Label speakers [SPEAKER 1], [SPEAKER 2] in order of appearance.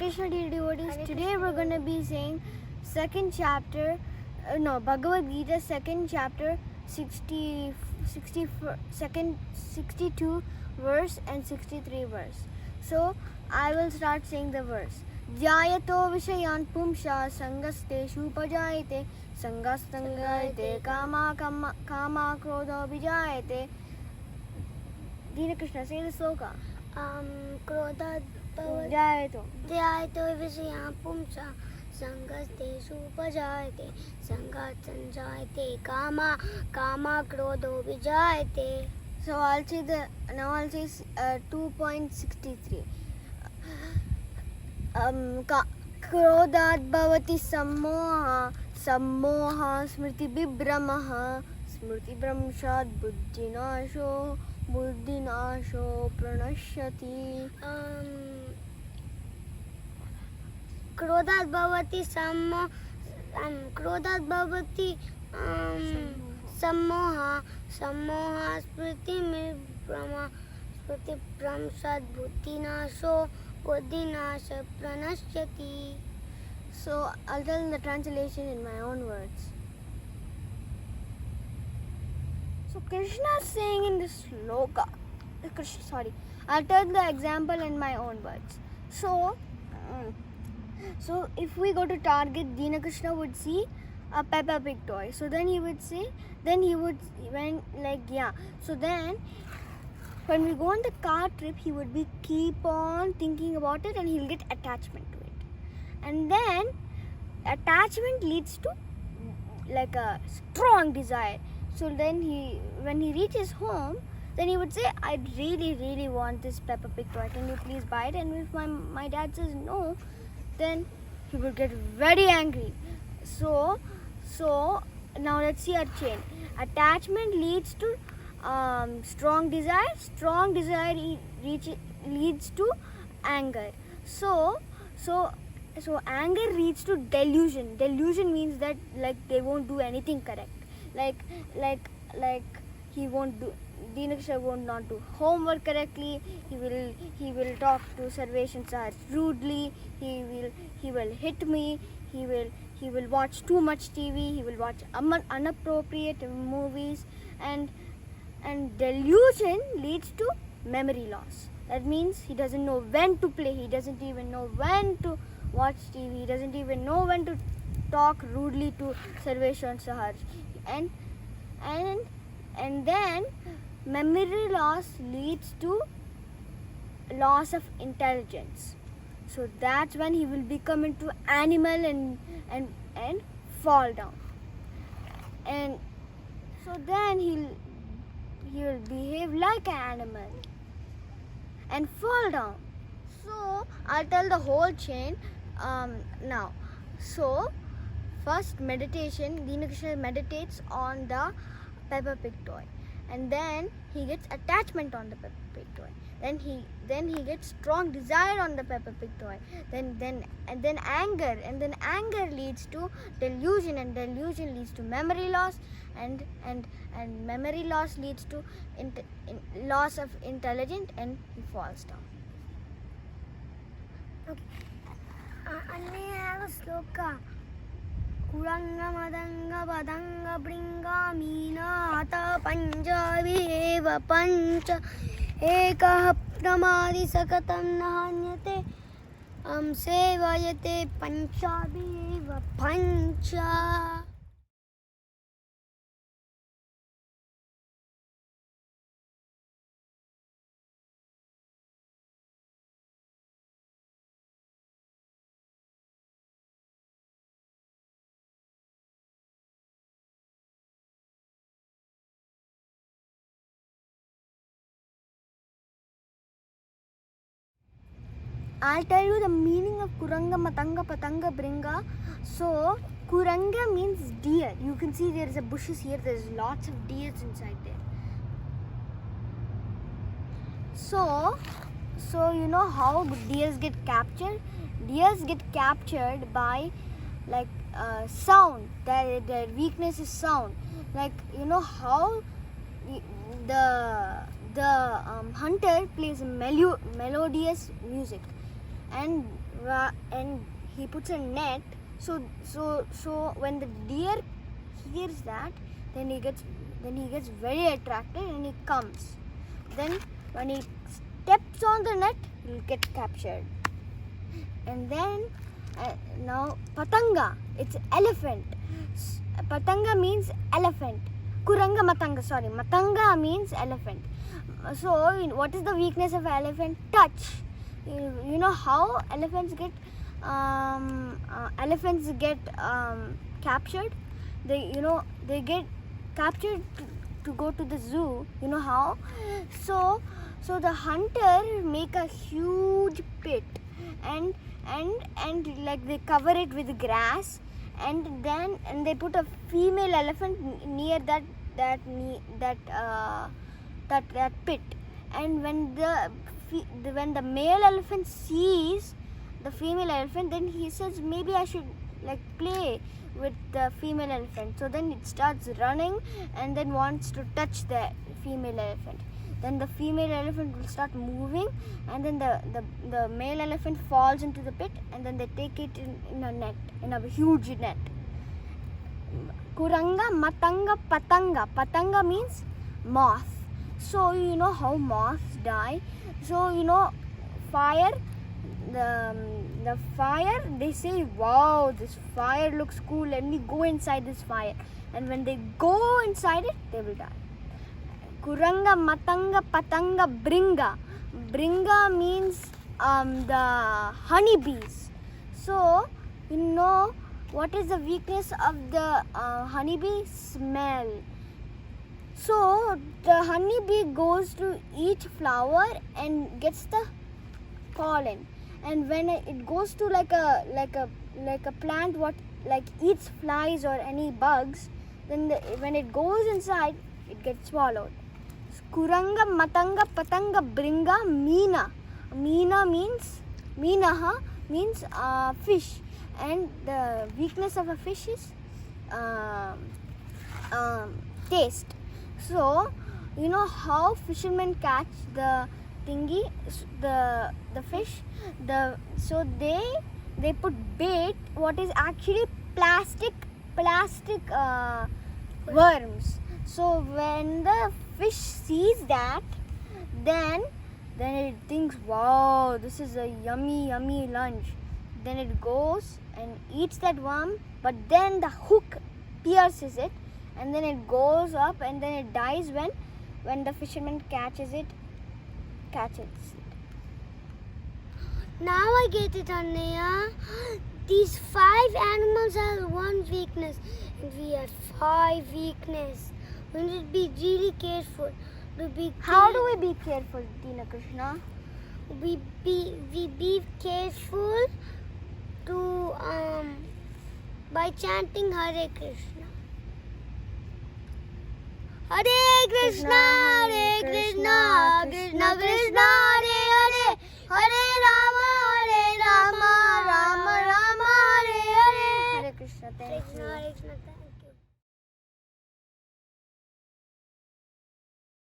[SPEAKER 1] Krishna devotees. Today we're going to be saying second chapter, Bhagavad Gita, second chapter, 62 verse and 63 verse. So I will start saying the verse. Jayato vishayan pumsha sangasteshu pajayate sangastangayate kama krodho vijayate. Dina Krishna, say the sloka.
[SPEAKER 2] Krodha
[SPEAKER 1] Jayato
[SPEAKER 2] visaya pumsa sangastesu pajayate sangat sanjayate kama krodho vijayate.
[SPEAKER 1] So I'll say 2.63. Krodhat bhavati sammoha smriti vibhramaha smriti bhramshat buddhinasho pranashyati.
[SPEAKER 2] Krodhat bhavati sammoha smriti bhramshat buddhinasho pranashyati.
[SPEAKER 1] So I'll tell the translation in my own words. So Krishna is saying in this sloka, I'll tell the example in my own words. So if we go to Target, Dina Krishna would see a Peppa Pig toy. So then he would say, So then when we go on the car trip, he would keep on thinking about it and he'll get attachment to it. And then attachment leads to like a strong desire. So then when he reaches home, then he would say, I really, really want this Peppa Pig toy. Can you please buy it? And if my dad says no, then he would get very angry. So now let's see our chain. Attachment leads to strong desire. Strong desire leads to anger. So anger leads to delusion. Delusion means that like they won't do anything correct. Like he won't do. Dina Krishna won't not do homework correctly. He will talk to Sarveshan Sahaj rudely. He will hit me. He will watch too much TV. He will watch inappropriate movies, and delusion leads to memory loss. That means he doesn't know when to play. He doesn't even know when to watch TV. He doesn't even know when to talk rudely to Sarveshan Sahaj, and then memory loss leads to loss of intelligence. So that's when he will become into animal and fall down. And so then he will behave like an animal and fall down. So I'll tell the whole chain now. So first meditation, Dina Krishna meditates on the Peppa Pig toy, and then he gets attachment on the Peppa Pig toy. Then he gets strong desire on the Peppa Pig toy. Then anger, and then anger leads to delusion, and delusion leads to memory loss, and memory loss leads to loss of intelligence, and he falls down.
[SPEAKER 2] Okay. And I have a sloka. Kuranga madanga badanga bringa meena ata panjavi eva pancha ekah pramadi sakatam nahanyate sevayate panchavi eva pancha.
[SPEAKER 1] I'll tell you the meaning of Kuranga Matanga Patanga Bringa. So Kuranga means deer. You can see there is a bushes here. There's lots of deers inside there. So you know how deers get captured? Deers get captured by like sound. Their weakness is sound. Like you know how the hunter plays melodious music, and and he puts a net. So when the deer hears that, then he gets very attracted and he comes. Then when he steps on the net, he'll get captured. And then now patanga, it's elephant. Patanga means elephant. Kuranga matanga, sorry, matanga means elephant. So what is the weakness of elephant? Touch. You know how elephants get captured? They get captured to go to the zoo. You know how? So the hunter make a huge pit and like they cover it with grass, and they put a female elephant near that pit. And when the male elephant sees the female elephant, then he says, maybe I should like play with the female elephant. So then it starts running and then wants to touch the female elephant. Then the female elephant will start moving, and then the male elephant falls into the pit, and then they take it in a net, in a huge net. Kuranga, matanga, patanga. Patanga means moth. So you know how moths die. So fire. The fire, they say, wow, this fire looks cool, let me go inside this fire. And when they go inside it, they will die. Kuranga, matanga, patanga, bringa. Bringa means the honeybees. So, what is the weakness of the honeybee? Smell. So, the honeybee goes to each flower and gets the pollen. And when it goes to like a plant what like eats flies or any bugs, then when it goes inside, it gets swallowed. Kuranga, matanga, patanga, bringa, meena. Meena means fish, and the weakness of a fish is taste. So you know how fishermen catch the thingy, the fish. So they put bait, what is actually plastic worms. So when the fish sees that, then it thinks, wow, this is a yummy lunch. Then it goes and eats that worm, but then the hook pierces it, and then it goes up, and then it dies when the fisherman catches it.
[SPEAKER 2] Now I get it, Annaya. These 5 animals have one weakness, and we have 5 weakness. We need to be really careful.
[SPEAKER 1] How do we be careful, Tina Krishna?
[SPEAKER 2] We be careful to by chanting Hare Krishna. Hare Krishna, Hare Krishna,